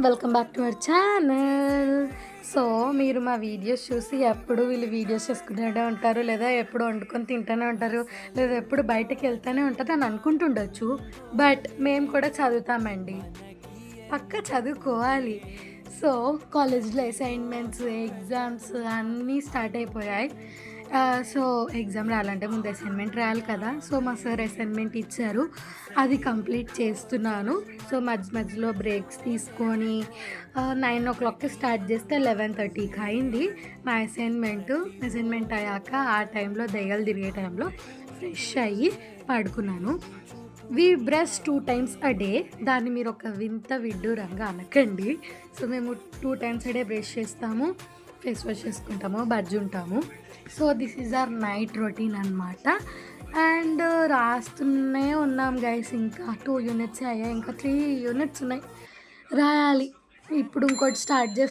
Welcome back to our channel. So మీరు మా videos చూసి ఎప్పుడు వీళ్ళు వీడియోస్ చేసుకుంటూనే ఉంటారు, లేదా ఎప్పుడు వండుకొని తింటూనే ఉంటారు, లేదా ఎప్పుడు బయటకు వెళ్తూనే ఉంటారు అని అనుకుంటుండొచ్చు. బట్ మేము కూడా చదువుతామండి, పక్క చదువుకోవాలి. సో కాలేజ్లో అసైన్మెంట్స్, ఎగ్జామ్స్ అన్నీ స్టార్ట్ అయిపోయాయి. సో ఎగ్జామ్ రాయాలంటే ముందు అసైన్మెంట్ రాయాలి కదా. సో మా సార్ అసైన్మెంట్ ఇచ్చారు, అది కంప్లీట్ చేస్తున్నాను. సో మధ్యలో బ్రేక్స్ తీసుకొని 9 o'clockకి స్టార్ట్ చేస్తే 11:30కి అయింది మా అసైన్మెంట్ అయ్యాక ఆ టైంలో దెయ్యాలు తిరిగే టైంలో ఫ్రెష్ అయ్యి పడుకున్నాను. వి బ్రష్ 2 times a day. దాన్ని మీరు ఒక వింత విడ్డూరంగా అనకండి. సో మేము 2 times a day బ్రష్ చేస్తాము, ఫేస్ వాష్ చేసుకుంటాము, బజ్జుంటాము. So this is our night routine అనమాట. అండ్ రాస్తూనే ఉన్నాం గైస్, ఇంకా 2 units అయ్యాయి, ఇంకా 3 units ఉన్నాయి రాయాలి. ఇప్పుడు ఇంకోటి స్టార్ట్